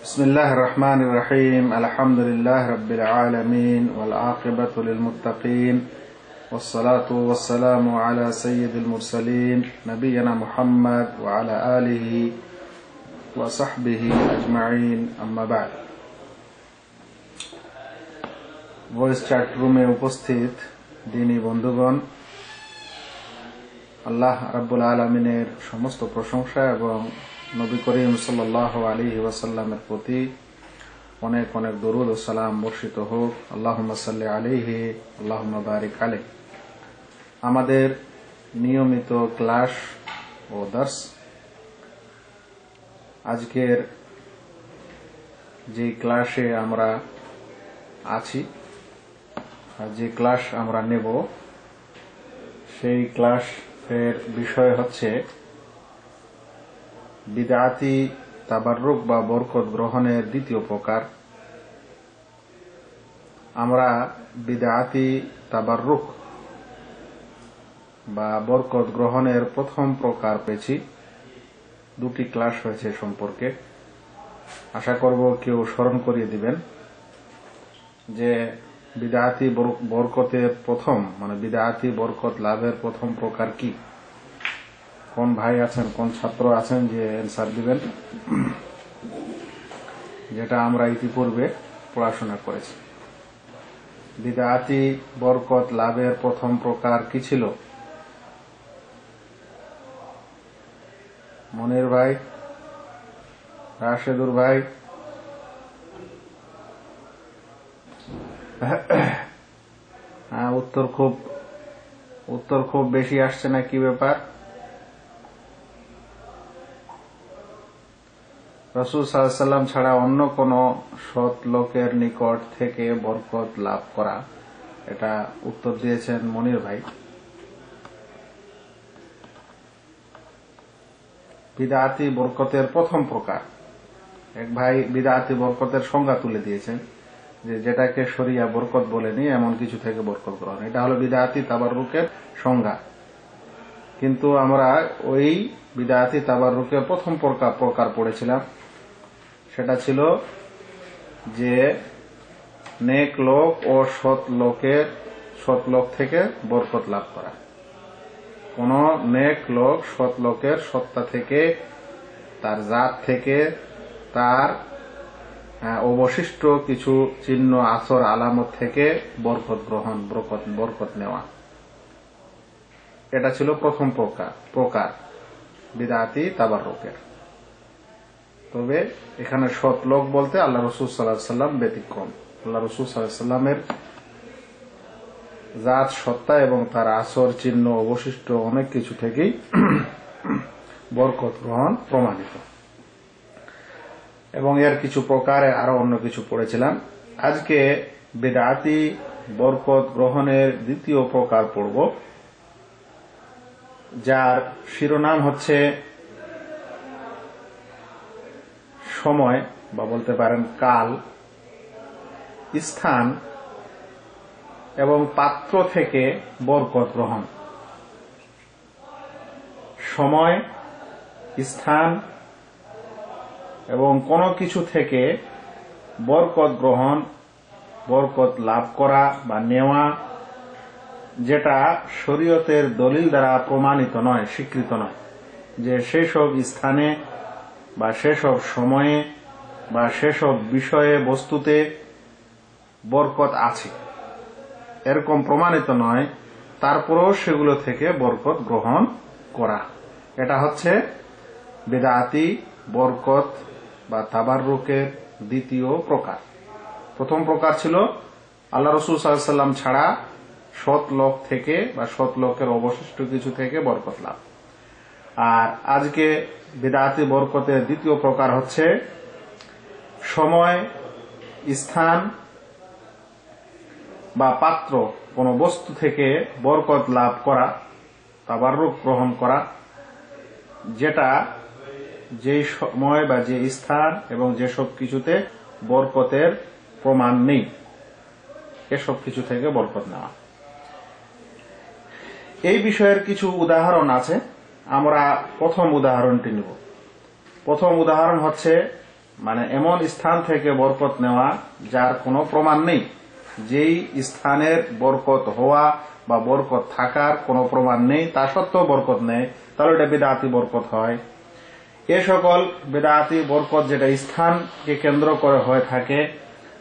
बिस्मिल्लाहिर रहमानिर रहीम अल्हम्दुलिल्लाहि रब्बिल आलमीन वल आक़िबतु लिल मुत्तक़ीन वस्सलातु वस्सलामु अला सय्यिदिल मुरसलीन नबियना मुहम्मद व अला आलिहि व सहबिहि अजमाइन अम्मा बाद। वॉइस चैट रूमे उपस्थित दीनी बंधुगण, আল্লাহ রাব্বুল আলামিনের সমস্ত প্রশংসা এবং নবী করিম সাল্লাল্লাহু আলাইহি ওয়াসাল্লামের প্রতি অনেক অনেক দরুদ ও সালাম বর্ষিত হোক। আল্লাহুম্মা সাল্লি আলাইহি আল্লাহুম্মা বারিক আলাইহি। আমাদের নিয়মিত ক্লাস ও দর্স, আজকের যে ক্লাসে আমরা আছি, যে ক্লাস আমরা নেব, সেই ক্লাস এর বিষয় হচ্ছে বিদআতি তাবাররুক বা বরকত গ্রহণের দ্বিতীয় প্রকার। আমরা বিদআতি তাবাররুক বা বরকত গ্রহণের প্রথম প্রকার পেয়েছি, দুটি ক্লাস হয়েছে সম্পর্কে। আশা করব কেউ স্মরণ করিয়ে দিবেন যে বিদআতি বরকতের প্রথম বিদআতি বরকত লাভের প্রথম প্রকার কি। কোন ভাই আছেন, কোন ছাত্র আছেন যে অ্যানসার দিবেন, যেটা আমরা ইতিপূর্বে পড়াশোনা করেছি। বিদআতি বরকত লাভের প্রথম প্রকার কি ছিল? মনির ভাই, রাশেদুর ভাই, উত্তর খুব বেশি আসছে না, কি ব্যাপার? রাসূল সাল্লাল্লাহু আলাইহি ওয়াসাল্লাম ছাড়া অন্য কোন সৎ লোকের নিকট থেকে বরকত লাভ করা, এটা উত্তর দিয়েছেন মনির ভাই। বিদআতি বরকতের প্রথম প্রকার, এক ভাই বিদআতি বরকতের সংজ্ঞা তুলে দিয়েছেন যে যেটাকে শরিয়া বরকত বলেনি এমন কিছু থেকে বরকত গ্রহণ, এটা হলো বিদআতি তাবাররুকের সংজ্ঞা। কিন্তু আমরা ওই বিদআতি তাবাররুকের প্রথম প্রকার পড়েছিলাম, সেটা ছিল যে নেক লোক ও সৎ লোক থেকে বরকত লাভ করা। কোন নেক লোক সৎ লোকের সত্তা থেকে, তার জাত থেকে, তার অবশিষ্ট কিছু চিহ্ন আসর আলামত থেকে বরকত গ্রহণ, বরকত নেওয়া, এটা ছিল প্রথম প্রকার বিদআতি তাবাররুকের। তবে এখানে সৎ লোক বলতে আল্লাহ রাসূল সাল্লাল্লাহু আলাইহি ওয়াসাল্লাম ব্যতিক্রম। আল্লাহ রাসূল সাল্লাল্লাহু আলাইহি ওয়াসাল্লামের জাত সত্তা এবং তার আসর চিহ্ন অবশিষ্ট অনেক কিছু থেকেই বরকত গ্রহণ প্রমাণিত। এবং এর কিছু প্রকারে আরো অন্য কিছু পড়েছিলাম। আজকে বিদআতি বরকত গ্রহণের দ্বিতীয় প্রকার পড়ব, যার শিরোনাম হচ্ছে সময় বা বলতে পারেন কাল, স্থান এবং পাত্র থেকে বরকত গ্রহণ। সময়, স্থান এবং কোনো কিছু থেকে বরকত গ্রহণ, বরকত লাভ করা বা নেওয়া, যেটা শরীয়তের দলিল দ্বারা প্রমাণিত নয়, স্বীকৃত নয়, যে সেসব স্থানে বা সেসব সময়ে বা সেসব বিষয়ে বস্তুতে বরকত আছে, এরকম প্রমাণিত নয়, তারপরেও সেগুলো থেকে বরকত গ্রহণ করা, এটা হচ্ছে বিদআতি বরকত বা তাবাররুকের দ্বিতীয় প্রকার। প্রথম প্রকার ছিল আল্লাহ রাসূল সাল্লাল্লাহু আলাইহি ওয়াসাল্লাম ছাড়া সৎ লোক থেকে বা সৎ লোকের অবশিষ্ট কিছু থেকে বরকত লাভ। আর আজকে বিদআতি বরকতের দ্বিতীয় প্রকার হচ্ছে সময়, স্থান বা পাত্র, কোন বস্তু থেকে বরকত লাভ করা, তাবাররুক গ্রহণ করা, যেটা যে সময় বা যে স্থান এবং যেসব কিছুতে বরকতের প্রমাণ নেই, এসব কিছু থেকে বরকত নেওয়া। এই বিষয়ের কিছু উদাহরণ আছে, আমরা প্রথম উদাহরণটি নিব। প্রথম উদাহরণ হচ্ছে মানে এমন স্থান থেকে বরকত নেওয়া যার কোনো প্রমাণ নেই, যেই স্থানের বরকত হওয়া বা বরকত থাকার কোনো প্রমাণ নেই, তা সত্ত্বেও বরকত নেই, তাহলে এটা বিদআতি বরকত হয়। এ সকল বিদআতি বরকত যেটা স্থানকে কেন্দ্র করে হয়ে থাকে,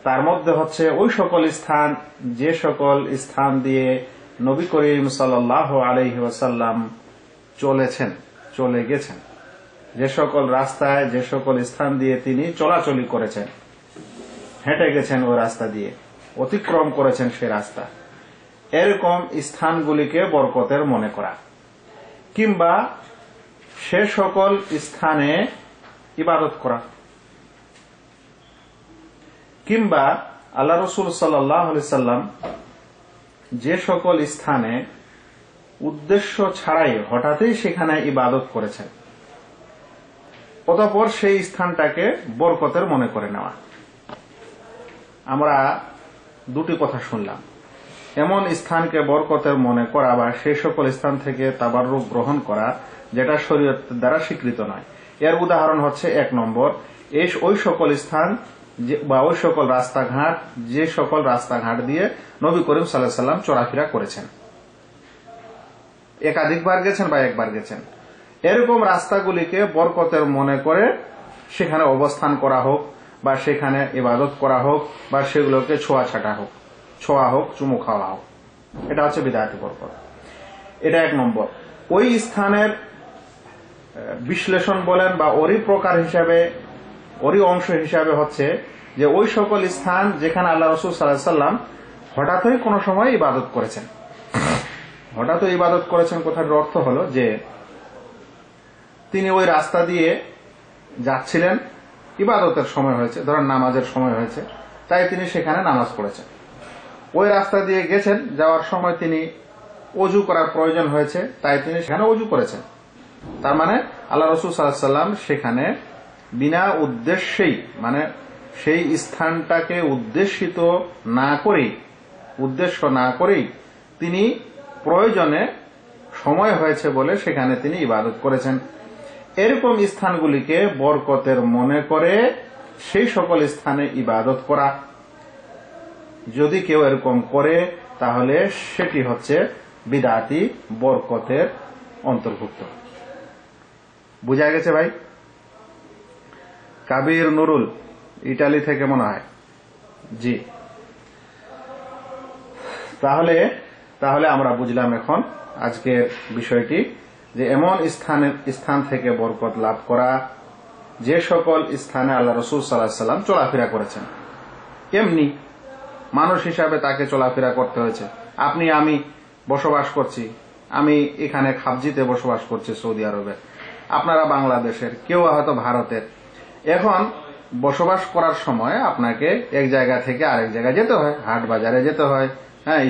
তার মধ্যে হচ্ছে ওই সকল স্থান যে সকল স্থান দিয়ে নবী করিম সাল্লাল্লাহু আলাইহি ওয়াসাল্লাম চলে গেছেন, যে সকল রাস্তায় যে সকল স্থান দিয়ে তিনি চলাচলি করেছেন, হেঁটে গেছেন ওই রাস্তা দিয়ে, অতিক্রম করেছেন সে রাস্তা, এরকম স্থানগুলিকে বরকতের মনে করা, কিংবা সে সকল স্থানে ইবাদত করা, কিংবা আল্লাহ রাসূল সাল্লাল্লাহু আলাইহি সাল্লাম যে সকল স্থানে উদ্দেশ্য ছাড়াই হঠাৎই সেখানে ইবাদত করেছেন, অতঃপর সেই স্থানটাকে বরকতের মনে করে নেওয়া। আমরা দুটি কথা শুনলাম, এমন স্থানকে বরকতের মনে করা বা সেই সকল স্থান থেকে তাবাররুক গ্রহণ করা যেটা শরীয়তের দ্বারা স্বীকৃত নয়। এর উদাহরণ হচ্ছে 1 নম্বর, ওই সকল স্থান বা ওই সকল রাস্তাঘাট যে সকল রাস্তাঘাট দিয়ে নবী করিম সাল্লাল্লাহু আলাইহি ওয়াসাল্লাম চলাফেরা করেছেন, একাধিকবার গেছেন বা একবার গেছেন, এরকম রাস্তাগুলিকে বরকতের মনে করে সেখানে অবস্থান করা হোক বা সেখানে ইবাদত করা হোক বা সেগুলোকে ছোঁয়া হোক চুমু খাওয়া হোক, এটা হচ্ছে বিদআতি বরকত। এটা 1 নম্বর। ওই স্থানের বিশ্লেষণ বলেন বা ওরই প্রকার হিসাবে, ওরই অংশ হিসাবে হচ্ছে যে ওই সকল স্থান যেখানে আল্লাহ রাসূল সাল্লাল্লাহু আলাইহি ওয়াসাল্লাম হঠাৎই কোনো সময় ইবাদত করেছেন। হঠাৎই ইবাদত করেছেন কথার অর্থ হলো যে তিনি ওই রাস্তা দিয়ে যাচ্ছিলেন, ইবাদতের সময় হয়েছে, ধরেন নামাজের সময় হয়েছে, তাই তিনি সেখানে নামাজ পড়েছেন। ওই রাস্তা দিয়ে গেছেন, যাওয়ার সময় তিনি ওযু করার প্রয়োজন হয়েছে, তাই তিনি সেখানে ওযু করেছেন। তার মানে আল্লাহ রাসূল সাল্লাল্লাহু আলাইহি ওয়াসাল্লাম সেখানে বিনা উদ্দেশ্যেই, মানে সেই স্থানটাকে উদ্দেশ্য না করেই তিনি প্রয়োজনে সময় হয়েছে বলে সেখানে তিনি ইবাদত করেছেন। এরকম স্থানগুলিকে বরকতের মনে করে সেই সকল স্থানে ইবাদত করা, যদি কেউ এরকম করে তাহলে সেটি হচ্ছে বিদআতি বরকতের অন্তর্ভুক্ত। বুঝা গেছে ভাই? কাবির নুরুল, ইটালি থেকে মনে হয়, জি। তাহলে আমরা বুঝলাম এখন আজকের বিষয়টি, যে এমন স্থান থেকে বরকত লাভ করা যে সকল স্থানে আল্লাহ রাসূল সাল্লাল্লাহু আলাইহি ওয়াসাল্লাম চলাফেরা করেছেন, এমনি মানুষ হিসাবে তাকে চলাফেরা করতে হয়েছে। আপনি আমি বসবাস করছি, আমি এখানে খাবজিতে বসবাস করছি সৌদি আরবে, আপনারা বাংলাদেশের, কেউ হয়তো ভারতের। এখন বসবাস করার সময় আপনাকে এক জায়গা থেকে আরেক জায়গায় যেতে হয়, হাট বাজারে যেতে হয়, হ্যাঁ,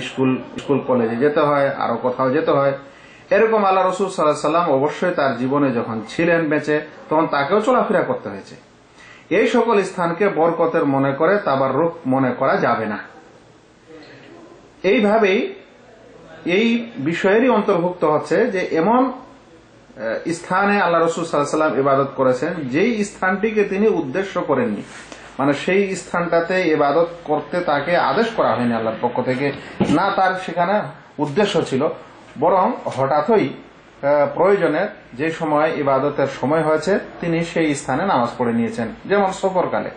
স্কুল কলেজে যেতে হয়, আরো কোথাও যেতে হয়। এরকম আল্লাহ রাসূল সাল্লাল্লাহু আলাইহি ওয়াসাল্লাম অবশ্যই তার জীবনে যখন ছিলেন বেঁচে, তখন তাকেও চলাফেরা করতে হয়েছে। এই সকল স্থানকে বরকতের মনে করে তাবাররুক মনে করা যাবে না। এইভাবেই এই বিষয়েরই অন্তর্ভুক্ত হচ্ছে যে এমন স্থানে আল্লাহ রাসূল সাল্লাল্লাহু আলাইহি ওয়াসাল্লাম ইবাদত করেছেন যেই স্থানটিকে তিনি উদ্দেশ্য করেননি, মানে সেই স্থানটাতে ইবাদত করতে তাকে আদেশ করা হয়নি আল্লাহর পক্ষ থেকে, না তার সেখানে উদ্দেশ্য ছিল, বরং হঠাৎই প্রয়োজনে যে সময় ইবাদতের সময় হয়েছে তিনি সেই স্থানে নামাজ পড়ে নিয়েছেন। যেমন সফরকালে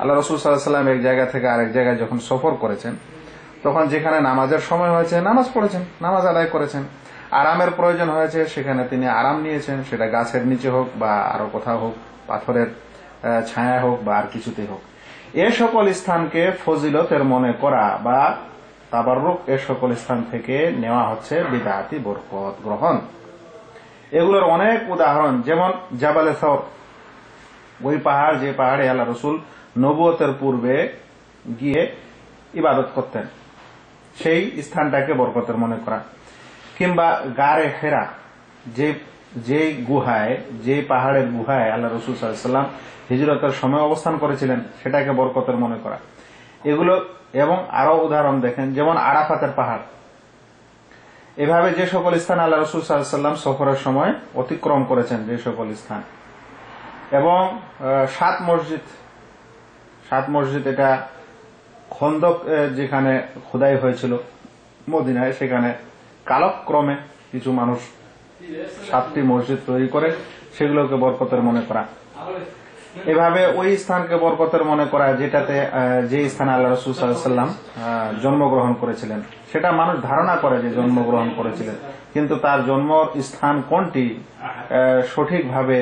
আল্লাহ রাসূল সাল্লাল্লাহু আলাইহি ওয়াসাল্লাম এক জায়গা থেকে আরেক জায়গায় যখন সফর করেছেন, তখন যেখানে নামাজের সময় হয়েছে নামাজ পড়েছেন, নামাজ আদায় করেছেন। আরামের প্রয়োজন হয়েছে, সেখানে তিনি আরাম নিয়েছেন, সেটা গাছের নিচে হোক বা আরো কোথাও হোক, পাথরের ছায়া হোক বা আর কিছুতে হোক। এ সকল স্থানকে ফজিলতের মনে করা বা তাবাররুক এ সকল স্থান থেকে নেওয়া হচ্ছে বিদআতি বরকত গ্রহণ। এগুলোর অনেক উদাহরণ, যেমন জাবালে সওর, ওই পাহাড় যে পাহাড়ে আল্লাহ রাসূল নবুয়তের পূর্বে গিয়ে ইবাদত করতেন, সেই স্থানটাকে বরকতের মনে করা। কিংবা গারে হেরা, যে গুহায়, যে পাহাড়ের গুহায় আল্লাহ রাসূল সাল্লাল্লাহু আলাইহি ওয়াসাল্লাম হিজরতের সময় অবস্থান করেছিলেন, সেটাকে বরকতের মনে করা। এগুলো এবং আরো উদাহরণ দেখেন, যেমন আরাফাতের পাহাড়। এভাবে যে সকল স্থান আল্লাহ রাসূল সাল্লাল্লাহু আলাইহি ওয়াসাল্লাম সফরের সময় অতিক্রম করেছেন, যে সকল স্থান, এবং 7 মসজিদ 7 মসজিদ এটা খন্দক যেখানে খোদাই হয়েছিল মদিনায়, সেখানে কালক্রমে কিছু মানুষ 7টি মসজিদ তৈরি করে সেগুলোকে বরকতের মনে করা। এভাবে ওই স্থানকে বরকতের মনে করা যেটাতে যে স্থানে আল্লাহ রাসূল সাল্লাল্লাহু আলাইহি ওয়াসাল্লাম জন্মগ্রহণ করেছিলেন, সেটা মানুষ ধারণা করে যে জন্মগ্রহণ করেছিলেন, কিন্তু তার জন্ম স্থান কোনটি সঠিকভাবে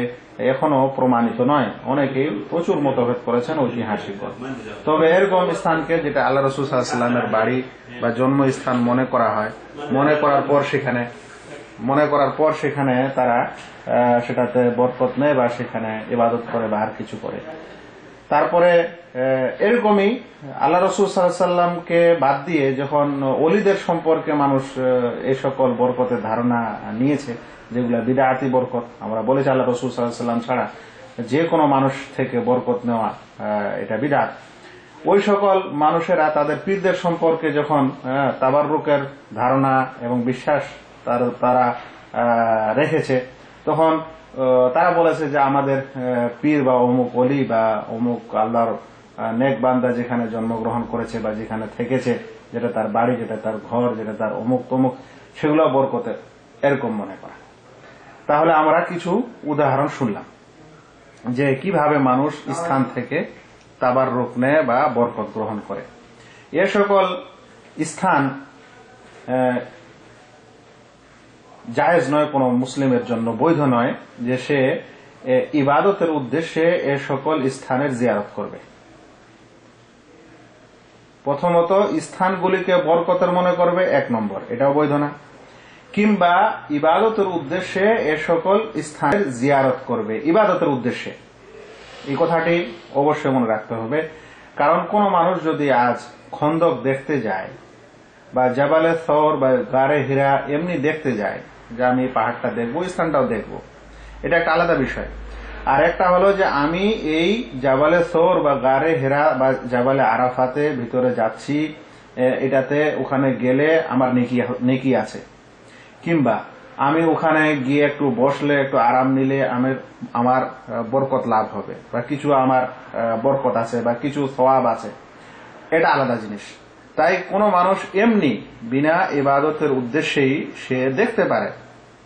এখনো প্রমাণিত নয়। অনেকেই প্রচুর মতভেদ করেছেন ঐতিহাসিকগণ। তবে এরকম স্থানকে যেটা আল্লাহ রাসূল সাল্লাল্লাহু আলাইহি ওয়াসাল্লামের বাড়ি বা জন্মস্থান মনে করা হয়, মনে করার পর সেখানে তারা সেটাতে বরকত নেয় বা সেখানে ইবাদত করে বা আর কিছু করে। তারপরে এরকমই আল্লাহ রাসূল সাল্লাল্লাহু আলাইহি ওয়াসাল্লামকে বাদ দিয়ে যখন ওলিদের সম্পর্কে মানুষ এই সকল বরকতের ধারণা নিয়েছে, যেগুলা বিদআতি বরকত, আমরা বলেছি আল্লাহ রাসূল সাল্লাল্লাহু আলাইহি ওয়াসাল্লাম ছাড়া যে কোনো মানুষ থেকে বরকত নেওয়া এটা বিদআত। ওই সকল মানুষেরা তাদের পীরদের সম্পর্কে যখন তাবাররুকের ধারণা এবং বিশ্বাস তারা রেখেছে, তখন তারা বলেছে যে আমাদের পীর বা অমুক অলি বা অমুক আল্লাহর নেক বান্দা যেখানে জন্মগ্রহণ করেছে বা যেখানে থেকেছে, যেটা তার বাড়ি, যেটা তার ঘর, যেটা তার অমুক তমুক, সেগুলো বরকতের এরকম মনে করা। তাহলে আমরা কিছু উদাহরণ শুনলাম যে কিভাবে মানুষ স্থান থেকে তাবাররুক নেয় বা বরকত গ্রহণ করে। এ সকল স্থান জায়েজ নয়, কোন মুসলিমের জন্য বৈধ নয় যে সে ইবাদতের উদ্দেশ্যে এ সকল স্থানের জিয়ারত করবে। প্রথমত স্থানগুলিকে বরকতের মনে করবে, 1 নম্বর, এটাও বৈধ না। কিংবা ইবাদতের উদ্দেশ্যে এ সকল স্থানের জিয়ারত করবে ইবাদতের উদ্দেশ্যে, এই কথাটি অবশ্যই মনে রাখতে হবে। কারণ কোন মানুষ যদি আজ খন্দক দেখতে যায় বা জাবালে সওর বা গারে হীরা এমনি দেখতে যায় যে আমি পাহাড়টা দেখবো, স্থানটাও দেখবো, এটা একটা আলাদা বিষয়। আর একটা হলো যে আমি এই জাবালে সওর বা গারে হীরা বা জাবালে আরাফাতে ভিতরে যাচ্ছি, এটাতে ওখানে গেলে আমার নেকি আছে, কিংবা আমি ওখানে গিয়ে একটু বসলে, একটু আরাম নিলে আমার বরকত লাভ হবে বা কিছু আমার বরকত আছে বা কিছু সওয়াব আছে, এটা আলাদা জিনিস। তাই কোন মানুষ এমনি বিনা ইবাদতের উদ্দেশ্যেই সে দেখতে পারে,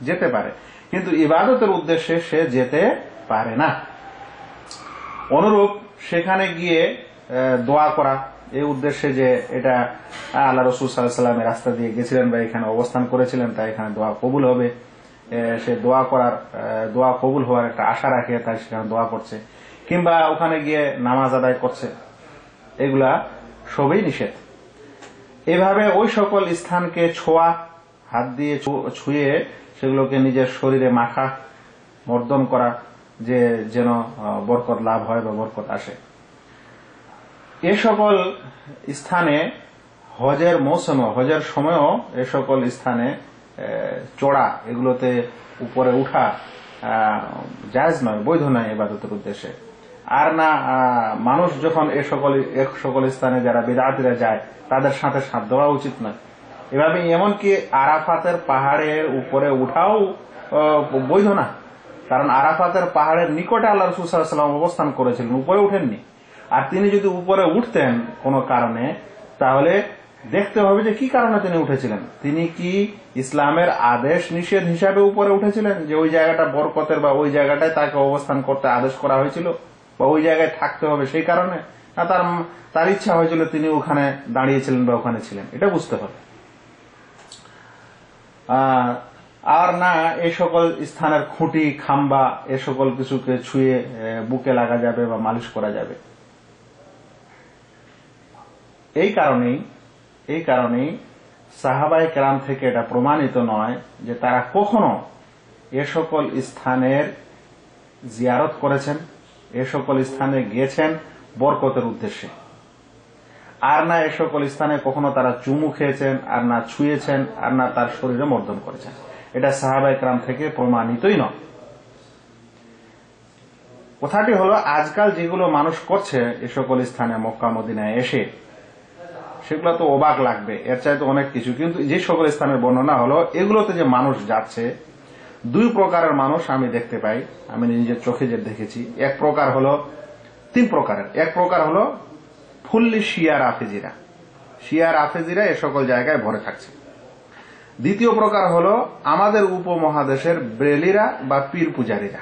যেতে পারে, কিন্তু ইবাদতের উদ্দেশ্যে সে যেতে পারে না। অনুরূপ সেখানে গিয়ে দোয়া করা এই উদ্দেশ্যে যে এটা আল্লাহ রাসূল সাল্লাল্লাহু আলাইহি ওয়াসাল্লাম রাস্তা দিয়ে গেছিলেন বা এখানে অবস্থান করেছিলেন, তাই এখানে দোয়া কবুল হবে, সে দোয়া কবুল হওয়ার একটা আশা রাখে, তাই সেখানে দোয়া করছে, কিংবা ওখানে গিয়ে নামাজ আদায় করছে, এগুলা সবই নিষেধ। এভাবে ওই সকল স্থানকে ছোঁয়া, হাত দিয়ে ছুঁয়ে সেগুলোকে নিজের শরীরে মাখা, মর্দন করা, যে যেন বরকত লাভ হয় বা বরকত আসে। এ সকল স্থানে হজের মৌসুমে, হজের সময়ও এ সকল স্থানে চড়া, এগুলোতে উপরে উঠা জায়েজ নয়, বৈধ নয় ইবাদতের উদ্দেশ্যে। আর না মানুষ যখন এ সকল স্থানে যারা বিদআতিরা যায় তাদের সাথে সাথ দেওয়া উচিত নয়। এভাবে এমনকি আরাফাতের পাহাড়ের উপরে উঠাও বৈধ না, কারণ আরাফাতের পাহাড়ের নিকটে আল্লাহ রাসূল সাল্লাল্লাহু আলাইহি ওয়াসাল্লাম অবস্থান করেছিলেন, উপরে উঠেননি। আর তিনি যদি উপরে উঠতেন কোনো কারণে, তাহলে দেখতে হবে যে কি কারণে তিনি উঠেছিলেন। তিনি কি ইসলামের আদেশ নিষেধ হিসাবে উপরে উঠেছিলেন, যে ওই জায়গাটা বরকতের বা ওই জায়গাটায় তাকে অবস্থান করতে আদেশ করা হয়েছিল বা ওই জায়গায় থাকতে হবে সেই কারণে, না তার ইচ্ছা হয়েছিল তিনি ওখানে দাঁড়িয়েছিলেন বা ওখানে ছিলেন, এটা বুঝতে হবে। আর না এই সকল স্থানের খুঁটি, খাম্বা, এ সকল কিছুকে ছুঁয়ে বুকে লাগা যাবে বা মালিশ করা যাবে। এই কারণেই সাহাবায়ে কেরাম থেকে এটা প্রমাণিত নয় যে তারা কখনো এ সকল স্থানের জিয়ারত করেছেন, এ সকল স্থানে গিয়েছেন বরকতের উদ্দেশ্যে। আর না এ সকল স্থানে কখনো তারা চুমু খেয়েছেন, আর না ছুঁয়েছেন, আর না তার শরীরে মর্দন করেছেন। এটা সাহাবায়ে কেরাম থেকে প্রমাণিতই নয়। কথাটি হলো আজকাল যেগুলো মানুষ করছে এ সকল স্থানে মক্কা মদিনায় এসে, সেগুলো তো অবাক লাগবে, এর চাইতে অনেক কিছু। কিন্তু যে সকল স্থানের বর্ণনা হলো, এগুলোতে যে মানুষ যাচ্ছে, 2 প্রকারের মানুষ আমি দেখতে পাই, আমি নিজের চোখে যে দেখেছি। এক প্রকার হলো তিন প্রকারের। এক প্রকার হলো ফুল্লি শিয়া রাফেজিরা, শিয়া রাফেজিরা এ সকল জায়গায় ভরে থাকছে। দ্বিতীয় প্রকার হলো আমাদের উপমহাদেশের ব্রেলিরা বা পীর পূজারীরা,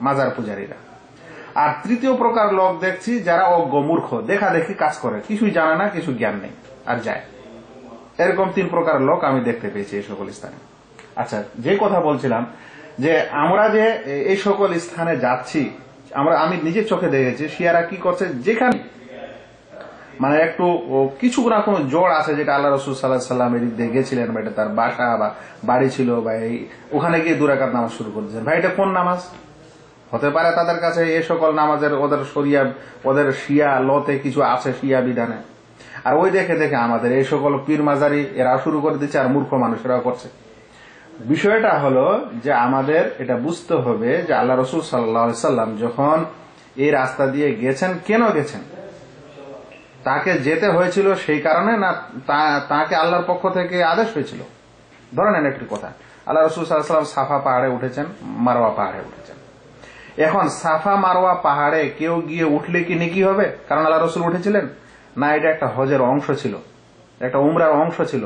মাজার পূজারীরা। আর তৃতীয় প্রকার লোক দেখছি যারা অজ্ঞ মূর্খ, দেখা দেখি কাজ করে, কিছুই জানে না, কিছু জ্ঞান নেই আর যায়। এরকম তিন প্রকার লোক আমি দেখতে পেয়েছি এই সকল স্থানে। আচ্ছা, যে কথা বলছিলাম যে আমরা যে এই সকল স্থানে যাচ্ছি, আমি নিজের চোখে দেখেছি শিয়ারা কি করছে, যেখানে মানে একটু কিছু না কোনো জোর আছে, যেটা আল্লাহ রসুল সাল্লাল্লাহু আলাইহি সাল্লাম এদিক দিয়ে গেছিলেন, বা এটা তার বাসা বা বাড়ি ছিল, বা ওখানে গিয়ে 2 রাকাত নামাজ শুরু করে দিয়েছেন। ভাই, এটা কোন নামাজ হতে পারে? তাদের কাছে এই সকল নামাজের ওদের শরিয়া, ওদের শিয়া লতে কিছু আছে, শিয়া বিধানে। আর ওই দেখে দেখে আমাদের এই সকল পীর মাজারি এরা শুরু করে দিচ্ছে, আর মূর্খ মানুষেরাও করছে। বিষয়টা হলো যে আমাদের এটা বুঝতে হবে যে আল্লাহ রসুল সাল্লাল্লাহু আলাইহি সাল্লাম যখন এই রাস্তা দিয়ে গেছেন, কেন গেছেন? তাকে যেতে হয়েছিল সেই কারণে না তাকে আল্লাহর পক্ষ থেকে আদেশ হয়েছিল? ধরে নেন একটি কথা, আল্লাহ রসুল সাল্লাল্লাহু আলাইহি সাল্লাম সাফা পাহাড়ে উঠেছেন, মারওয়া পাহাড়ে উঠেছেন। এখন সাফা মারওয়া পাহাড়ে কেউ গিয়ে উঠলে কি নেকি হবে কারণ আল্লাহ রসুল উঠেছিলেন? না, এটা একটা হজের অংশ ছিল, একটা উমরার অংশ ছিল।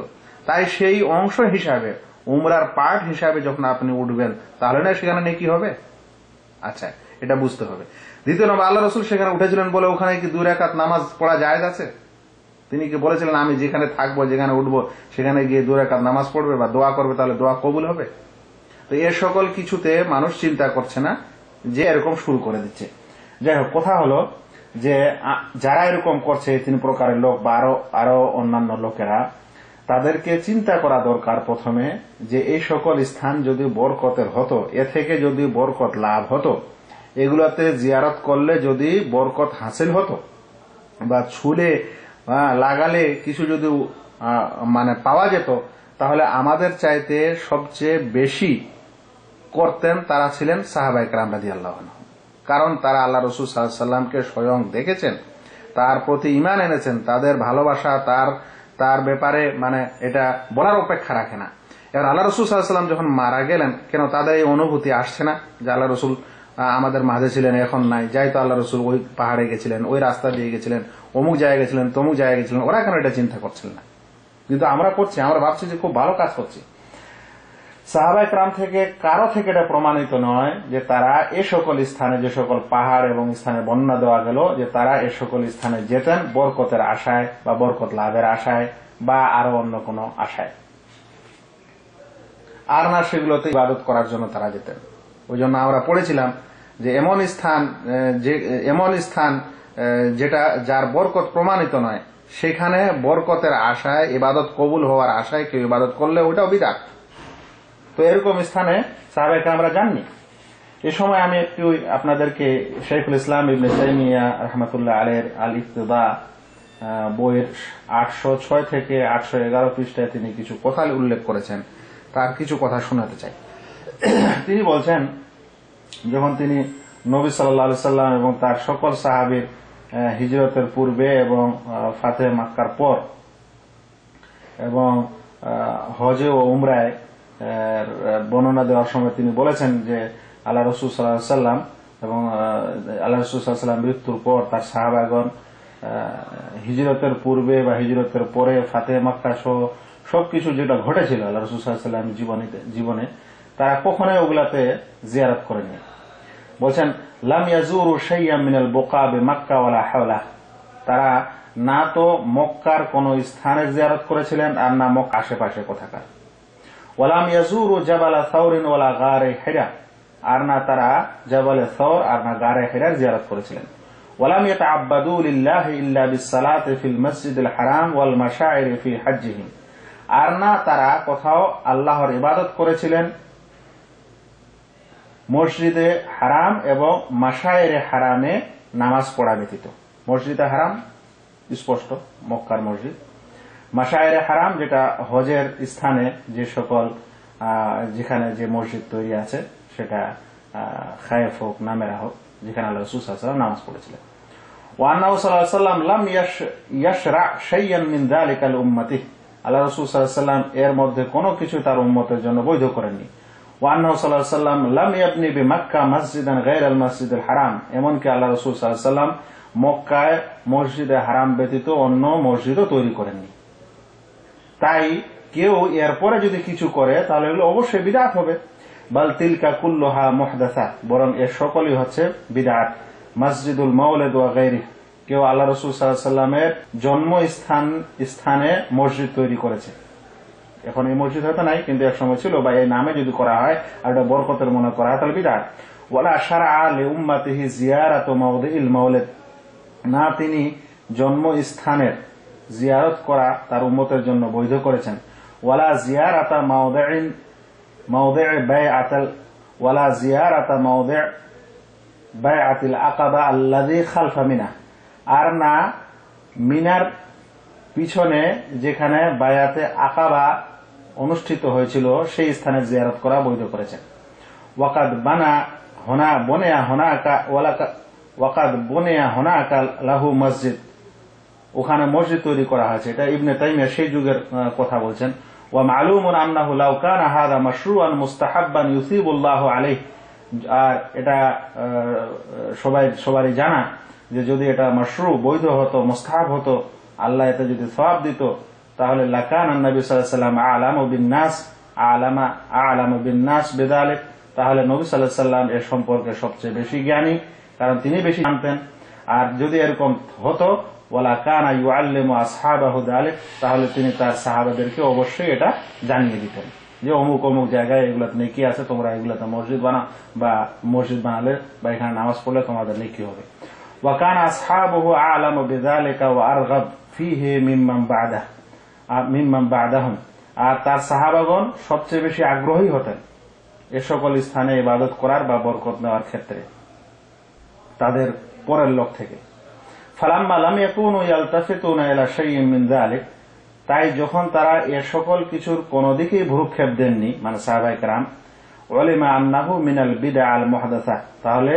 তাই সেই অংশ হিসাবে, উমরার পার্ট হিসাবে যখন আপনি উঠবেন, তাহলে না সেখানে নেকি হবে? আচ্ছা, এটা বুঝতে হবে। দ্বিতীয় নম্বর, আল্লাহ রসুল সেখানে উঠেছিলেন বলে ওখানে কি 2 রাকাত নামাজ পড়া জায়েজ আছে? তিনি কি বলেছিলেন আমি যেখানে থাকবো, যেখানে উঠবো, সেখানে গিয়ে 2 রাকাত নামাজ পড়বে বা দোয়া করবে, তাহলে দোয়া কবুল হবে? তো এ সকল কিছুতে মানুষ চিন্তা করছে না, যে এরকম শুরু করে দিচ্ছে। যাই হোক, কথা হলো যে যারা এরকম করছে 3 প্রকারের লোক বা আরো অন্যান্য লোকেরা, তাদেরকে চিন্তা করা দরকার প্রথমে যে এই সকল স্থান যদি বরকতের হতো, এ থেকে যদি বরকত লাভ হতো, এগুলাতে জিয়ারত করলে যদি বরকত হাসিল হতো, বা ছুলে লাগালে কিছু যদি মানে পাওয়া যেত, তাহলে আমাদের চাইতে সবচেয়ে বেশি করতেন তারা ছিলেন সাহাবায়ে কেরাম রাদিয়াল্লাহু আনহুম। কারণ তারা আল্লাহ রাসূল সাল্লাল্লাহু আলাইহি সাল্লামকে স্বয়ং দেখেছেন, তার প্রতি ঈমান এনেছেন, তাদের ভালোবাসা তার ব্যাপারে মানে এটা বলার অপেক্ষা রাখে না। এবার আল্লাহ রাসূল সাল্লাল্লাহু আলাইহি সাল্লাম যখন মারা গেলেন, কেন তাদের এই অনুভূতি আসছে না যে আল্লাহ রাসূল আমাদের মাঝে ছিলেন, এখন নাই? যাই তো আল্লাহ রাসূল ওই পাহাড়ে গেছিলেন, ওই রাস্তা দিয়ে গেছিলেন, অমুক জায়গায় গেছিলেন, তমুক জায়গায় গেছিলেন, ওরা কেন এটা চিন্তা করছিলেন না? কিন্তু আমরা করছি, আমরা ভাবছি যে খুব ভালো কাজ করছি। সাহাবায়ে কেরাম থেকে কারো থেকে এটা প্রমাণিত নয় যে তারা এ সকল স্থানে, যে সকল পাহাড় এবং স্থানে বর্ণনা দেওয়া গেল, যে তারা এ সকল স্থানে যেতেন বরকতের আশায় বা বরকত লাভের আশায় বা আরো অন্য কোনো আশায়, আর না সেগুলোতে ইবাদত করার জন্য তারা যেতেন। ওই জন্য আমরা পড়েছিলাম যে এমন স্থান যেটা যার বরকত প্রমাণিত নয়, সেখানে বরকতের আশায়, ইবাদত কবুল হওয়ার আশায় কেউ ইবাদত করলে ওইটাও বিদআত। তো এরকম স্থানে সাহাবায়ে কেরামরা যাননি। এ সময় আমি একটু আপনাদেরকে শাইখুল ইসলাম ইবনে তাইমিয়া রাহমাতুল্লাহ আলাইহির আল ইক্তিদা বইয়ের 806 থেকে 811 পৃষ্ঠায় তিনি কিছু কথা উল্লেখ করেছেন, তার কিছু কথা শোনাতে চাই। তিনি বলছেন, যখন তিনি নবী সাল্লাল্লাহু আলাইহি সাল্লাম এবং তার সকল সাহাবীর হিজরতের পূর্বে এবং ফাতহে মক্কার পর এবং হজে ও উমরায় বর্ণনা দেওয়ার সময় তিনি বলেছেন যে আল্লাহ রাসূল সাল্লাল্লাহু আলাইহি সাল্লাম এবং আল্লাহ রাসূল সাল্লাল্লাহু আলাইহি সাল্লাম মৃত্যুর পর তার সাহাবাগণ হিজরতের পূর্বে বা হিজরতের পরে ফাতহে মক্কা সহ সবকিছু যেটা ঘটেছিল আল্লাহ রাসূল সাল্লাল্লাহু আলাইহি সাল্লাম জীবনে তারা কখনোই ওগুলাতে জিয়ারত করেনি। বলছেন, লাম ইয়াজুরু শাইয়্যান মিনাল বুকা বিমাক্কা ওয়ালা হাওলা, তারা না তো মক্কার কোন স্থানে জিয়ারত করেছিলেন আর না মক্কা আশেপাশে কোথাকার। ওয়ালাম ইয়াজুরু জাবাল সাওরিন ওয়ালা গারে হিরা, আর না তারা জাবালে সাওর আর না গারে হিরার জিয়ারত করেছিলেন। ওয়ালাম ইয়াতাআব্বাদু লিল্লাহি ইল্লা বিসসালাতি ফিল মসজিদিল হারাম ওয়াল মাশাইরি ফি হজ্জিহিম, আর না তারা কোথাও আল্লাহর ইবাদত করেছিলেন মসজিদে হারাম এবং মাশায়েরে হারামে নামাজ পড়া ব্যতীত। মসজিদে হারাম স্পষ্ট মক্কার মসজিদ, মাশায়েরে হারাম যেটা হজের স্থানে যে সকল যেখানে যে মসজিদ তৈরি আছে, সেটা খায়েফ হোক নামেরা হোক, যেখানে আল্লাহ রাসূল সাল্লাল্লাহু আলাইহি ওয়াসাল্লাম নামাজ পড়েছিলেন। ওয়া আন্নাহু সাল্লাল্লাহু আলাইহি ওয়াসাল্লাম লাম ইয়াশরা শাইয়ান মিন যালিকা লিউম্মতিহি, আল্লাহ রাসূল সাল্লাল্লাহু আলাইহি ওয়াসাল্লাম এর মধ্যে কোনো কিছু তার উম্মতের জন্য বৈধ করেননি। ওয়ান্নাহু সাল্লাল্লাহু আলাইহি ওয়াসাল্লাম লাম ইয়াবনি বিমাক্কা মসজিদান গায়রাল মসজিদুল হারাম, এমনকি আল্লাহ রাসূল সাল্লাল্লাহু আলাইহি ওয়াসাল্লাম মক্কায় মসজিদে হারাম ব্যতীত অন্য মসজিদও তৈরি করেননি। তাই কেউ এরপরে যদি কিছু করে তাহলে এগুলো অবশ্যই বিদআত হবে। বাল তিলকা কুল্লুহা মুহদাসা, বরং এর সকলই হচ্ছে বিদআত। মসজিদুল মাওলিদ ওয়া গায়রিহি, কেউ আল্লাহ রাসূল সাল্লাল্লাহু আলাইহি ওয়াসাল্লামের জন্মস্থানে মসজিদ তৈরি করেছে। এখন এই মসজিদ হয়তো নাই, কিন্তু এক সময় ছিল, বা এই নামে যদি করা হয় আর এটা বরকতের মনে করা হয় তাহলে বিদআত। ওয়ালা শারআ লিউম্মাতিহি জিয়ারাতু মাওদিল মাওলিদ, না তিনি জন্মস্থানের জিয়ারত করা তার উম্মতের জন্য বৈধ করেছেন। ওয়ালা জিয়ারাতা মাওদি'i বাইআতাল ওয়ালা জিয়ারাতা মাওদি' বাইআতিল আকাবা আল্লাযী খালফা মিনা, আর না মিনার পিছনে যেখানে বায়াতে আকাবা অনুষ্ঠিত হয়েছিল সেই স্থানে জিয়ারত করা বৈধ করেছেন। ওয়াকাদ বুনিয়া হুনাকা লাহু মসজিদ, ওখানে মসজিদ তৈরি করা হয়েছে। এটা ইবনে তাইমিয়া সেই যুগের কথা বলছেন। ওয়া মালুমুন আন্নাহু লাউ কানা হাযা মাশরুআন মুস্তাহাব্বান ইউসিবুল্লাহু আলাইহি, আর এটা সবারই জানা যে যদি এটা মাশরু বৈধ হতো, মুস্তাহাব হতো, আল্লাহ এতে যদি সওয়াব দিত, তাহলে লাকানা নবী সাল্লাল্লাহু আলাইহি ওয়াসাল্লাম আ'লামু বিন-নাস বিযালিক, তাহলে নবী সাল্লাল্লাহু আলাইহি ওয়াসাল্লাম এর সম্পর্কে সবচেয়ে বেশি জ্ঞানী, কারণ তিনি বেশি জানতেন। আর যদি এরকম হতো ওয়ালা কানা ইউআল্লিমু আসহাবাহু যালিক, তাহলে তিনি তার সাহাবাদেরকে অবশ্যই এটা জানিয়ে দিতেন যে অমুক অমুক জায়গায় এগুলাতে নেকি আছে, তোমরা এগুলাতে মসজিদ বানাও, বা মসজিদ বানালে বা এখানে নামাজ পড়লে তোমাদের নেকি হবে। ওয়া কানা আসহাবুহু আ'লামু বিযালিকা ওয়া আরগাব ফীহি মিম্মান বা'দাহুম, আর তার সাহাবাগণ সবচেয়ে বেশি আগ্রহী হতেন এ সকল স্থানে ইবাদত করার বা বরকত নেওয়ার ক্ষেত্রে তাদের পরের লোক থেকে। ফালাম্মা লাম ইয়াকুনু ইয়ালতাফিতুনা ইলা শাইইন মিন যালিক, তাই যখন তারা এ সকল কিছুর কোন দিকেই ভ্রুক্ষেপ দেননি, মানে সাহাবায়ে কেরাম, উলিমা আন্নাহু মিনাল বিদআ আল মুহদাসা, তাহলে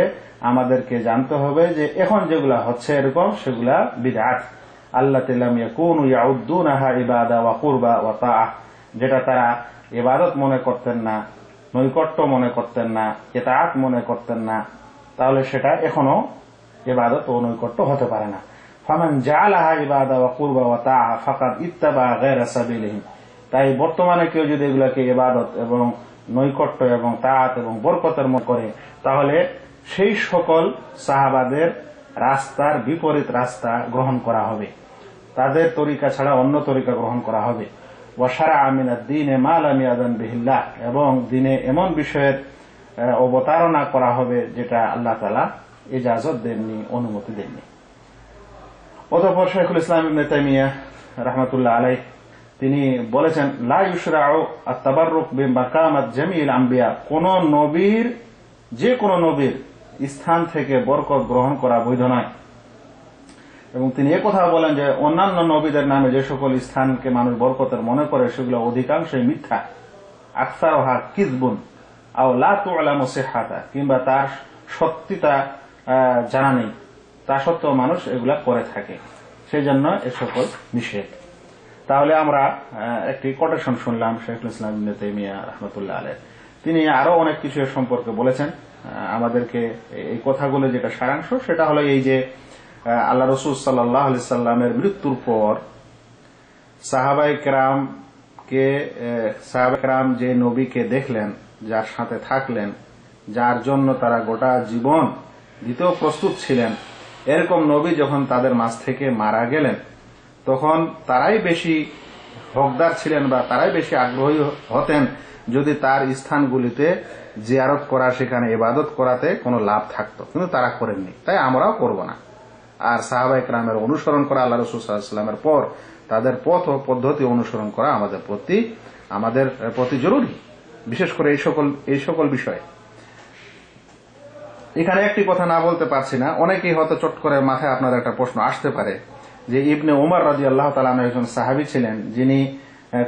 আমাদেরকে জানতে হবে যে এখন যেগুলা হচ্ছে এরকম সেগুলা বিদআত। আল্লাতী লাম ইয়াকুনু ইয়াউদ্দুনাহা ইবাদা ওয়া কুরবা ওয়া তাআ, যেটা তারা ইবাদত মনে করতেন না, নৈকট্য মনে করতেন না, ইতাআত মনে করতেন না, তাহলে সেটা এখনো ইবাদত ও নৈকট্য হতে পারে না। ফামান জাআলাহা ইবাদা ওয়া কুরবা ওয়া তাআ ফাকাদ ইত্তাবা গায়রা সাবিলিহিম, তাই বর্তমানে কেউ যদি এগুলাকে ইবাদত এবং নৈকট্য এবং তাআত এবং বরকতের মত করে, তাহলে সেই সকল সাহাবাদের রাস্তার বিপরীত রাস্তা গ্রহণ করা হবে, তাদের তরিকা ছাড়া অন্য তরিকা গ্রহণ করা হবে। ওয়া শারআ মিনাদ দীনে মা লাম ইয়াযান বিহিল্লাহ, এবং দ্বীনে এমন বিষয়ের অবতারণা করা হবে যেটা আল্লাহ তাআলা ইজাজত দেননি, অনুমতি দেননি। অতঃপর শাইখুল ইসলাম ইবনে তাইমিয়া রাহমাতুল্লাহ আলাইহি তিনি বলেছেন, লা ইউশরাউ আত-তাবাররুক বিমাকামাত জামিল আম্বিয়া, কোন নবীর যে কোন নবীর স্থান থেকে বরকত গ্রহণ করা বৈধ নয়। এবং তিনি একথা বলেন যে অন্যান্য নবীদের নামে যে সকল স্থানকে মানুষ বরকতের মনে করে সেগুলো অধিকাংশই মিথ্যা, আকসারুহা কিযবুন আও লা তু'লামু সিহহাতা, কিংবা তার সত্যতা জানা নেই, তা সত্ত্বেও মানুষ এগুলা করে থাকে, সেই জন্য এ সকল নিষেধ। তাহলে আমরা একটি কোটেশন শুনলাম শাইখুল ইসলাম ইবনে তাইমিয়া রাহমাতুল্লাহ আলাইহি। তিনি আরো অনেক কিছু এর সম্পর্কে বলেছেন আমাদেরকে। এই কথাগুলো যেটা সারাংশ সেটা হলো এই যে আল্লাহ রাসূল সাল্লাল্লাহু আলাইহি সাল্লামের মৃত্যুর পর সাহাবায়ে কেরাম যে নবীকে দেখলেন, যার সাথে থাকলেন, যার জন্য তারা গোটা জীবন দিতেও প্রস্তুত ছিলেন, এরকম নবী যখন তাদের মাঝ থেকে মারা গেলেন, তখন তারাই বেশি হকদার ছিলেন বা তারাই বেশি আগ্রহী হতেন যদি তার স্থানগুলিতে জিয়ারত করা, সেখানে ইবাদত করাতে কোনো লাভ থাকতো, কিন্তু তারা করেননি, তাই আমরাও করব না। আর সাহাবায়ে কেরামের অনুসরণ করা, আল্লাহ রাসূল সাল্লাল্লাহু আলাইহি ওয়াসাল্লামের পর তাদের পথ ও পদ্ধতি অনুসরণ করা আমাদের প্রতি জরুরি, বিশেষ করে এই সকল বিষয়ে। এখানে একটি কথা না বলতে পারছি না, অনেকেই হয়তো চট করে মাথায় আপনার একটা প্রশ্ন আসতে পারে যে ইবনে উমর রাদিয়াল্লাহু তাআলা আনহু একজন সাহাবী ছিলেন, যিনি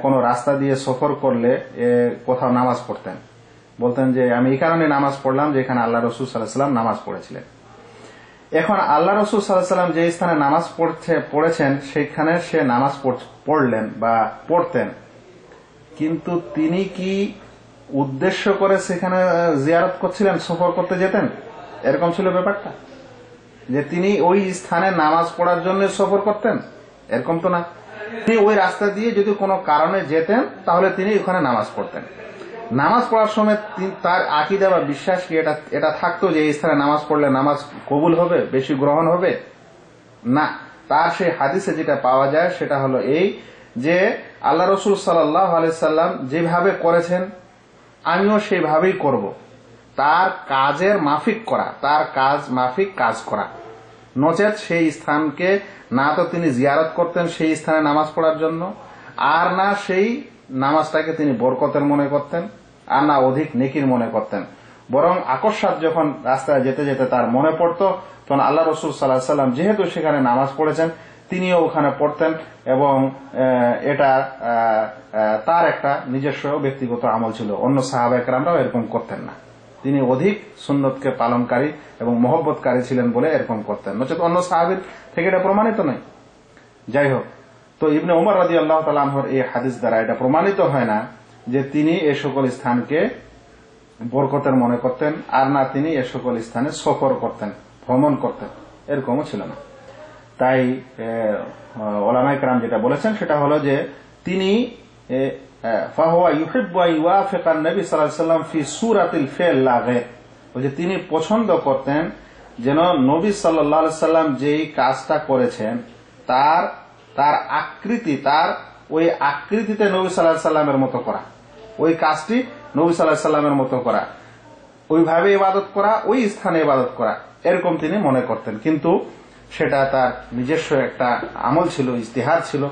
কোন রাস্তা দিয়ে সফর করলে কোথাও নামাজ পড়তেন, বলতেন যে আমি এই কারণে নামাজ পড়লাম যে এখানে আল্লাহ রাসূল সাল্লাল্লাহু আলাইহি ওয়াসাল্লাম নামাজ পড়েছিলেন। এখন আল্লাহ রাসূল সাল্লাল্লাহু আলাইহি ওয়াসাল্লাম যে স্থানে নামাজ পড়েছেন সেখানে সে নামাজ পড়লেন বা পড়তেন, কিন্তু তিনি কি উদ্দেশ্য করে সেখানে জিয়ারত করছিলেন, সফর করতে যেতেন, এরকম ছিল ব্যাপারটা? যে তিনি ওই স্থানে নামাজ পড়ার জন্য সফর করতেন, এরকম তো না। তিনি ওই রাস্তা দিয়ে যদি কোনো কারণে যেতেন তাহলে তিনি ওখানে নামাজ পড়তেন। নামাজ পড়ার সময় তার আকীদা বা বিশ্বাস কি এটা থাকতো যে এই স্থানে নামাজ পড়লে নামাজ কবুল হবে, বেশি গ্রহণ হবে? না, তার সেই হাদিসে যেটা পাওয়া যায় সেটা হলো এই যে আল্লাহ রসুল সাল্লাল্লাহু আলাইহি সাল্লাম যেভাবে করেছেন আমিও সেইভাবেই করব। তার কাজের মাফিক করা, তার কাজ মাফিক কাজ করা, নচেত সেই স্থানকে না তো তিনি জিয়ারত করতেন সেই স্থানে নামাজ পড়ার জন্য, আর না সেই নামাজটাকে তিনি বরকতের মনে করতেন, আর না অধিক নেকির মনে করতেন। বরং আকস্মাৎ যখন রাস্তায় যেতে যেতে তার মনে পড়তো তখন আল্লাহ রসুল সাল্লাল্লাহু আলাইহি সাল্লাম যেহেতু সেখানে নামাজ পড়েছেন তিনিও ওখানে পড়তেন, এবং এটা তার একটা নিজস্ব ব্যক্তিগত আমল ছিল। অন্য সাহাবায়ে কেরামরাও এরকম করতেন না। তিনি অধিক সুন্নতকে পালনকারী এবং মহব্বতকারী ছিলেন বলে এরকম করতেন, নচেত অন্য সাহাবীর থেকে এটা প্রমাণিত নয়। যাই হোক, তো ইবনে ওমর রাদিয়াল্লাহু তাআলা আনহুর এই হাদিস দ্বারা এটা প্রমাণিত হয় না যে তিনি এ সকল স্থানকে বরকতের মনে করতেন, আর না তিনি এ সকল স্থানে সফর করতেন, ভ্রমণ করতেন, এরকমও ছিল না। তাই উলামায়ে কেরাম যেটা বলেছেন সেটা হলো যে তিনি ফাহুয়া ইউহিব্বু আন ইউয়াফিকান নবী সাল্লাল্লাহু আলাইহি ওয়াসাল্লাম ফি সূরাতিল ফিল লা গায়র, ওই যে তিনি পছন্দ করতেন যেন নবী সাল্লাল্লাহু আলাইহি ওয়াসাল্লাম যেই কাজটা করেছেন তার আকৃতি, তার ওই আকৃতিতে নবী সাল্লাল্লাহু আলাইহি ওয়াসাল্লামের মতো করা, ওই কাজটি নবী সাল্লাল্লাহু আলাইহি ওয়াসাল্লামের মতো করা, ওইভাবে ইবাদত করা, ওই স্থানে ইবাদত করা, এরকম তিনি মনে করতেন। কিন্তু সেটা তার নিজস্ব একটা আমল ছিল, ইজতিহাদ ছিল,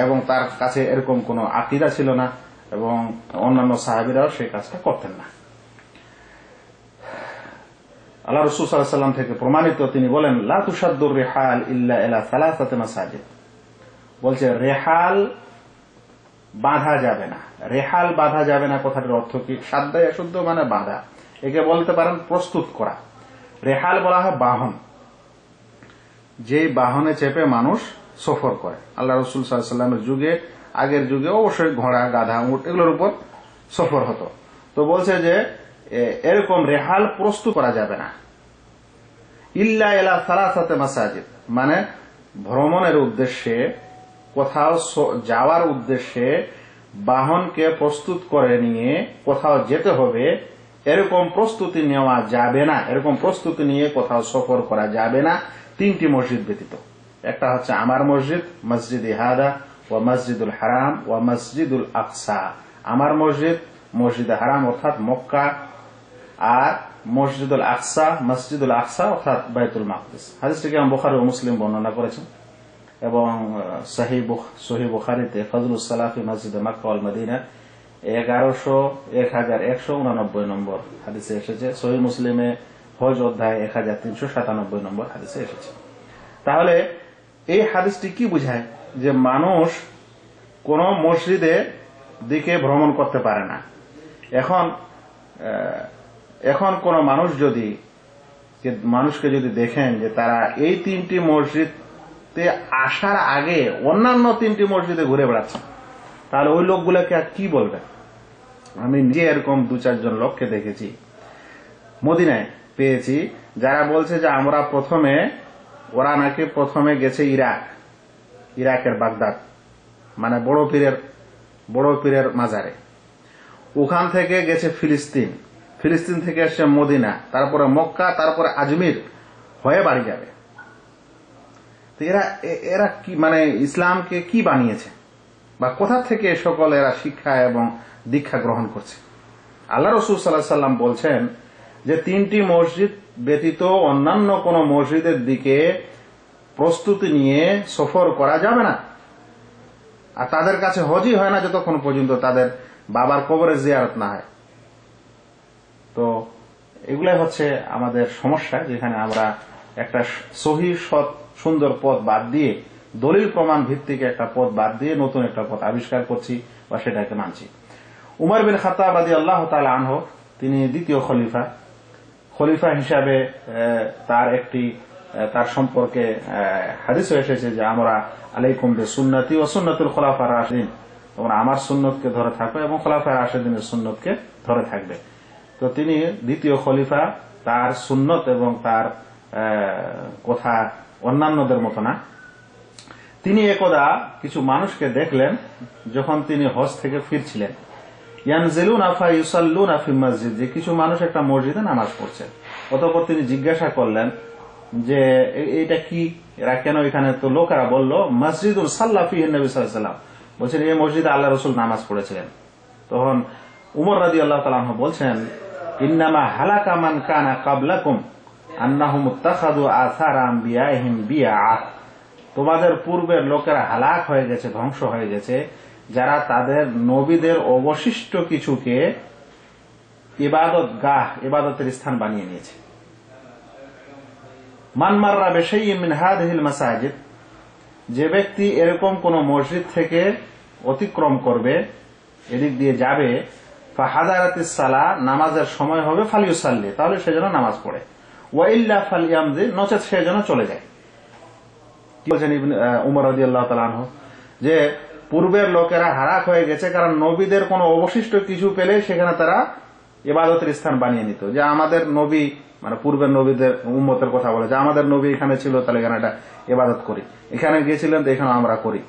এবং তার কাছে এরকম কোনো আকীদা ছিল না, এবং অন্যান্য সাহাবীরাও সেই কাজটা করতেন না। আল্লাহ রাসূল সাল্লাল্লাহু আলাইহি ওয়াসাল্লাম থেকে প্রমাণিত, তিনি বলেন লা তুশাদ্দুর রিহাল ইল্লা ইলা সালাসাতি মাসাজিদ, বলছে রেহাল বাঁধা যাবে না। রেহাল বাঁধা যাবে না কথাটির অর্থ কি? সাদ্দায় অশুদ্ধ মানে বাঁধা, একে বলতে পারেন প্রস্তুত করা। রেহাল বলা হয় বাহন, যেই বাহনে চেপে মানুষ সফর করে। আল্লাহ রাসূল সাল্লাল্লাহু আলাইহি ওয়াসাল্লামের যুগে, আগের যুগে অবশ্যই ঘোড়া, গাধা, উট এগুলোর উপর সফর হতো। তো বলছে যে এরকম রেহাল প্রস্তুত করা যাবে না ইল্লা ইলা সালাসাতি মাসাজিদ, মানে ভ্রমণের উদ্দেশ্যে, কোথাও যাওয়ার উদ্দেশ্যে বাহনকে প্রস্তুত করে নিয়ে কোথাও যেতে হবে, এরকম প্রস্তুতি নেওয়া যাবে না, এরকম প্রস্তুতি নিয়ে কোথাও সফর করা যাবে না তিনটি মসজিদ ব্যতীত। একটা হচ্ছে আমার মসজিদ, মসজিদে হাদা ওয়া মসজিদুল হারাম ওয়া মসজিদুল আকসা। আমার মসজিদ, মসজিদে হারাম অর্থাৎ মক্কা, আর মসজিদুল আকসা, মসজিদুল আকসা অর্থাৎ বাইতুল মাকদিস। হাদিসটিকে ইমাম বুখারী ও মুসলিম বর্ণনা করেছেন, এবং সহিহ বুখারীতে ফজলুস সালাহ ফি মসজিদে মক্কা ওয়াল মদিনা 1189 নম্বর হাদিসে এসেছে। সহিহ মুসলিমে হজ অধ্যায় 1397 নম্বর হাদিসে এসেছে। তাহলে এই হাদিসটি কি বোঝায়? যে মানুষ কোন মসজিদে দিকে ভ্রমণ করতে পারে না। এখন কোন মানুষকে যদি দেখেন যে তারা এই তিনটি মসজিদে আসার আগে অন্যান্য তিনটি মসজিদে ঘুরে বেড়াচ্ছে, তাহলে ওই লোকগুলোকে আর কি বলবে? আমি নিজে এরকম 2-4 জন লোককে দেখেছি, মদিনায় পেয়েছি, যারা বলছে যে ওরা নাকি প্রথমে গেছে ইরাকের বাগদাদ, মানে বড় পীরের মাজারে, ওখান থেকে গেছে ফিলিস্তিন থেকে এসছে মদিনা, তারপরে মক্কা, তারপরে আজমির হয়ে বাড়ি যাবে। তো এরা কি, মানে ইসলামকে কি বানিয়েছে, বা কোথা থেকে সকল এরা শিক্ষা এবং দীক্ষা গ্রহণ করছে? আল্লাহ রাসূল সাল্লাল্লাহু আলাইহি ওয়াসাল্লাম বলছেন যে তিনটি মসজিদ ব্যতীত অন্যান্য কোন মসজিদের দিকে প্রস্তুতি নিয়ে সফর করা যাবে না, আর তাদের কাছে হজই হয় না যতক্ষণ পর্যন্ত তাদের বাবার কবরের জিয়ারত না হয়। তো এগুলাই হচ্ছে আমাদের সমস্যা, যেখানে আমরা একটা সহিহ সৎ সুন্দর পথ বাদ দিয়ে, দলিল প্রমাণ ভিত্তিক একটা পথ বাদ দিয়ে নতুন একটা পথ আবিষ্কার করছি বা সেটাকে মানছি। উমর বিন খাত্তাব রাদিয়াল্লাহু তাআলা আনহু, তিনি দ্বিতীয় খলিফা হিসাবে তার সম্পর্কে হাদিসে এসেছে যে আমরা আলাইকুম বিসুন্নতি ওয়া সুন্নাতুল খুলাফার রাশিদিন, তোমরা আমার সুন্নতকে ধরে থাকবে এবং খোলাফায়ে রাশিদিনের সুন্নতকে ধরে থাকবে। তো তিনি দ্বিতীয় খলিফা, তার সুন্নত এবং তার কথা অন্যান্যদের মতো না। তিনি একদা কিছু মানুষকে দেখলেন যখন তিনি হজ থেকে ফিরছিলেন, ইয়ানজিলুনা ফায়ুসাল্লুনা ফি মসজিদ, যে কিছু মানুষ একটা মসজিদে নামাজ পড়ছে। অতঃপর তিনি জিজ্ঞাসা করলেন যে এটা কি, এরা কেন এখানে? তো লোকেরা বলল মসজিদুল সাল্লা ফিহি নবী সাল্লাল্লাহু আলাইহি ওয়াসাল্লাম, বলছেন এই মসজিদে আল্লাহ রাসূল নামাজ পড়েছিলেন। তখন উমর রাদিয়াল্লাহু তাআলা আনহু বলছেন, ইন্নামা হালাকা মান কানা ক্বাবলাকুম আন্নাহুম ইত্তাখাযু আসারা আনবিয়াইহিম বিআ, তোমাদের পূর্বের লোকেরা হালাক হয়ে গেছে, ধ্বংস হয়ে গেছে, যারা তাদের নবীদের অবশিষ্ট কিছুকে ইবাদত গাহ, ইবাদতের স্থান বানিয়ে নিয়েছে। মান মাররা বিশাইইন মিন হাযিহিল মাসাজিদ, যে ব্যক্তি এরকম কোন মসজিদ থেকে অতিক্রম করবে, এদিক দিয়ে যাবে, ফাহাদারাতিস সালাহ, নামাজের সময় হবে, ফালিউসাল্লি, তাহলে সে যেন নামাজ পড়ে, ওয়া ইল্লা ফালিয়ামদি, নচেত সে যেন চলে যায়। কি বলছেন উমর রাদিয়াল্লাহু তাআলা আনহু, যে পূর্বের লোকেরা হারাক হয়ে গেছে কারণ নবীদের কোনো অবশিষ্ট কিছু পেলে সেখানে তারা ইবাদতের স্থান বানিয়ে নিত। যে আমাদের নবী, মানে পূর্বের নবীদের উম্মতের কথা বলে, যে আমাদের নবী এখানে ছিল তাহলে এখানে এটা ইবাদত করি, এখানে গিয়েছিলেন তো এখানে আমরা করি,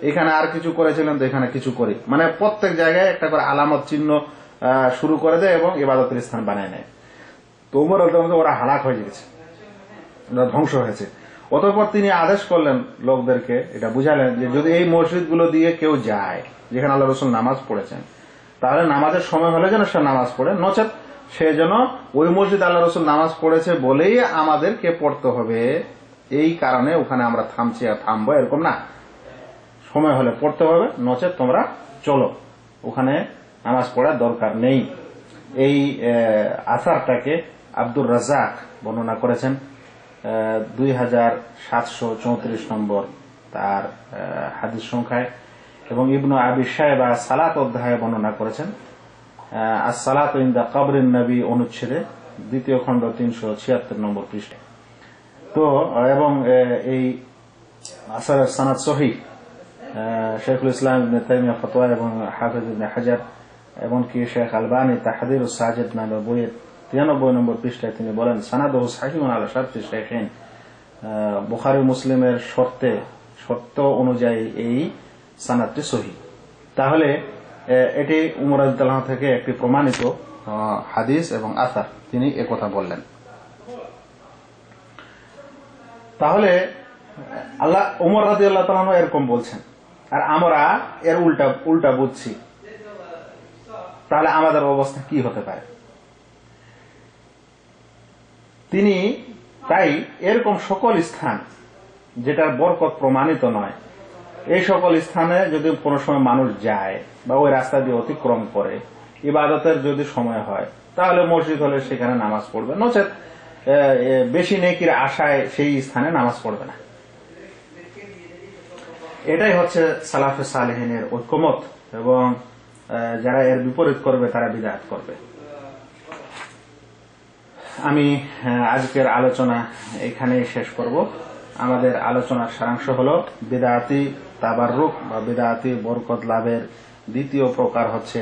এখানে আর কিছু করেছিলেন তো এখানে কিছু করি, মানে প্রত্যেক জায়গায় একটা করে আলামত চিহ্ন শুরু করে দেয় এবং ইবাদতের স্থান বানিয়ে নেয়। তো উমর রাদিয়াল্লাহু তাআলা ওরা হালাক হয়ে গেছে, ধ্বংস হয়েছে। অতঃপর তিনি আদেশ করলেন লোকদেরকে, এটা বুঝালেন যে যদি এই মসজিদগুলো দিয়ে কেউ যায় যেখানে আল্লাহ রাসূল নামাজ পড়েছেন, তাহলে নামাজের সময় হলে যেন সে নামাজ পড়ে, নচেত সে যেন ওই মসজিদ আল্লাহ রাসূল নামাজ পড়েছে বলেই আমাদেরকে পড়তে হবে, এই কারণে ওখানে আমরা থামছি আর থামবো এরকম না, সময় হলে পড়তে হবে, নচেত তোমরা চলো, ওখানে নামাজ পড়ার দরকার নেই। এই আসারটাকে আব্দুর রাজ্জাক বর্ণনা করেছেন 2734 নম্বর তার হাদিস সংখ্যায়, এবং ইবনু আবি শায়বা সালাত অধ্যায়ে বর্ণনা করেছেন আস-সালাতু ইনদা কবরিন নবী অনুচ্ছেদে 2য় খণ্ড 376 নম্বর পৃষ্ঠায়। তো এবং এই আসারের সনদ সহিহ, শেখুল ইসলাম ইবনে তাইমিয়া ফতোয়া এবং হাফেজ ইবনে হাজার, এমনকি শেখ আলবানী তাহদিরুস সাজিদ নামে বইয়ের 93 নম্বর পৃষ্ঠায় তিনি বলেন, সানাদুহু সাহিহুন আলা শারতি শাইখাইন, বুখারী মুসলিমের শর্ত অনুযায়ী এই সানাদটি সহিহ। তাহলে এটি উমর রাদিয়াল্লাহু আনহু থেকে একটি প্রমাণিত হাদিস এবং আসার, তিনি একথা বললেন। তাহলে আল্লাহ উমর রাদিয়াল্লাহু তাআলা আনহু এরকম বলছেন, আর আমরা এর উল্টা বুঝছি, তাহলে আমাদের অবস্থা কি হতে পারে? তিনি তাই এরকম সকল স্থান যেটার বরকত প্রমাণিত নয়, এই সকল স্থানে যদি কোনো সময় মানুষ যায় বা ওই রাস্তা দিয়ে অতিক্রম করে, ইবাদতের যদি সময় হয়, তাহলে মসজিদ হলে সেখানে নামাজ পড়বে, নচেত বেশি নেকির আশায় সেই স্থানে নামাজ পড়বে না। এটাই হচ্ছে সালাফে সালেহিনের ঐক্যমত, এবং যারা এর বিপরীত করবে তারা বিদআত করবে। আমি আজকের আলোচনা এখানেই শেষ করব। আমাদের আলোচনার সারাংশ হলো বিদআতি তাবাররুক বা বিদআতি বরকত লাভের দ্বিতীয় প্রকার হচ্ছে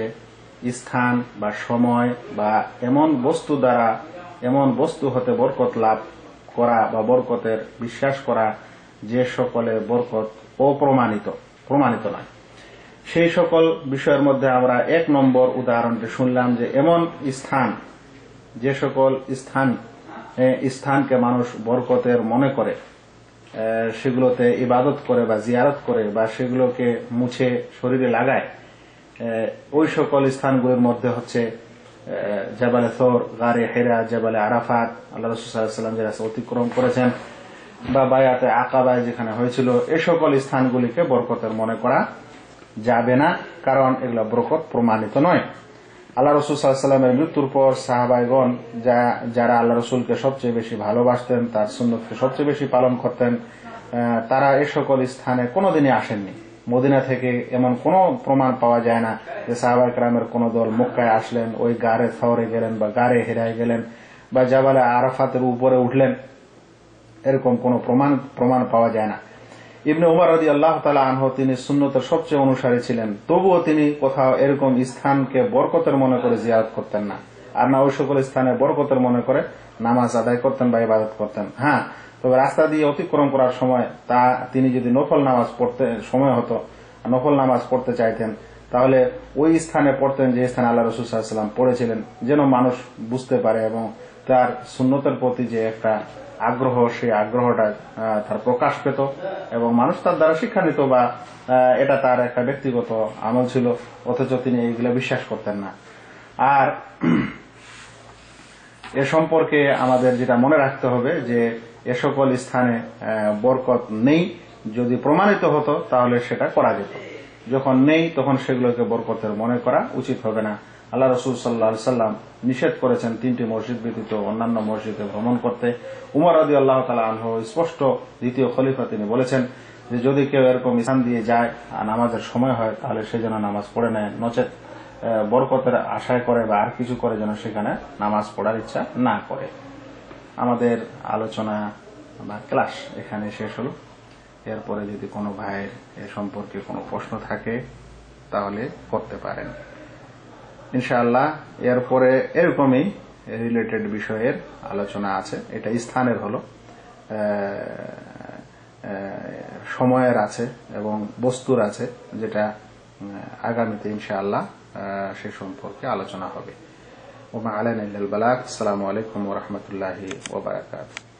স্থান বা সময় বা এমন বস্তু হতে বরকত লাভ করা বা বরকতের বিশ্বাস করা যে সকলের বরকত প্রমাণিত নয়। সেই সকল বিষয়ের মধ্যে আমরা 1 নম্বর উদাহরণটি শুনলাম, যে এমন স্থান, যে সকল স্থানকে মানুষ বরকতের মনে করে, সেগুলোতে ইবাদত করে বা জিয়ারত করে বা সেগুলোকে মুছে শরীরে লাগায়, ওই সকল স্থানগুলোর মধ্যে হচ্ছে জাবালে সৌর, গারে হেরা, জাবালে আরাফাত, আল্লাহ রাসূল সাল্লাল্লাহু আলাইহি ওয়াসাল্লাম যারা অতিক্রম করেছেন, বা বায়াতে আকাবায় যেখানে হয়েছিল, এই সকল স্থানগুলিকে বরকতের মনে করা যাবে না, কারণ এগুলো বরকত প্রমাণিত নয়। আল্লাহ রাসূল সাল্লাল্লাহু আলাইহি ওয়াসাল্লামের মৃত্যুর পর সাহাবায়গণ যারা আল্লাহ রাসূলকে সবচেয়ে বেশি ভালোবাসতেন, তার সুন্নতকে সবচেয়ে বেশি পালন করতেন, তারা এই সকল স্থানে কোনোদিনই আসেননি। মদিনা থেকে এমন কোনো প্রমাণ পাওয়া যায় না যে সাহাবায়ে কেরামের কোনো দল মক্কায় আসলেন, ওই গারে সওরে গেলেন বা গারে হেরায় গেলেন বা জাবালে আরাফাতের উপরে উঠলেন, এরকম কোনো প্রমাণ পাওয়া যায় না। ইবনে উমর রাদিয়াল্লাহু তাআলা আনহু তিনি সুন্নতের সবচেয়ে অনুসারী ছিলেন, তবুও তিনি কোথাও এরকম স্থানকে বরকতের মনে করে জিয়ারত করতেন না, আর না ওই সকল স্থানে বরকতের মনে করে নামাজ আদায় করতেন বা ইবাদত করতেন। হ্যাঁ, তবে রাস্তা দিয়ে অতিক্রম করার সময় তিনি যদি নফল নামাজ পড়তে সময় হতো, নফল নামাজ পড়তে চাইতেন, তাহলে ওই স্থানে পড়তেন যে স্থানে আল্লাহ রাসূল সাল্লাল্লাহু আলাইহি ওয়াসাল্লাম পড়েছিলেন, যেন মানুষ বুঝতে পারে এবং তার সুন্নতের প্রতি যে একটা আগ্রহ, সেই আগ্রহটা তার প্রকাশ পেত এবং মানুষ তার দ্বারা শিক্ষা নিত, বা এটা তার একটা ব্যক্তিগত আমল ছিল, অথচ তিনি এইগুলো বিশ্বাস করতেন না। আর এ সম্পর্কে আমাদের যেটা মনে রাখতে হবে যে এ সকল স্থানে বরকত নেই, যদি প্রমাণিত হতো তাহলে সেটা করা যেত, যখন নেই তখন সেগুলোকে বরকতের মনে করা উচিত হবে না। আল্লাহ রাসূল সাল্লাল্লাহু আলাইহি সাল্লাম নিষেধ করেছেন 3টি মসজিদ ব্যতীত অন্যান্য মসজিদে ভ্রমণ করতে। উমর রাদিয়াল্লাহু তাআলা আনহু স্পষ্ট দ্বিতীয় খলিফা, তিনি বলেছেন যে যদি কেউ এরকম স্থান দিয়ে যায় আর নামাজের সময় হয় তাহলে সে যেন নামাজ পড়ে নেয়, নচেত বরকতের আশায় করে বা আর কিছু করে যেন সেখানে নামাজ পড়ার ইচ্ছা না করে। আমাদের আলোচনা বা ক্লাস এখানে শেষ হলো। এরপরে যদি কোনো ভাইয়ের এ সম্পর্কে কোনো প্রশ্ন থাকে তাহলে করতে পারেন ইনশাআল্লাহ। এরপরে এরকমই রিলেটেড বিষয়ের আলোচনা আছে, এটা স্থানের হলো, সময়ের আছে এবং বস্তুর আছে, যেটা আগামীতে ইনশাআল্লাহ সে সম্পর্কে আলোচনা হবে। ওয়া মা আলাইনা ইল্লাল বালাগ। আসসালামু আলাইকুম ওয়া রাহমাতুল্লাহি ওয়া বারাকাতুহু।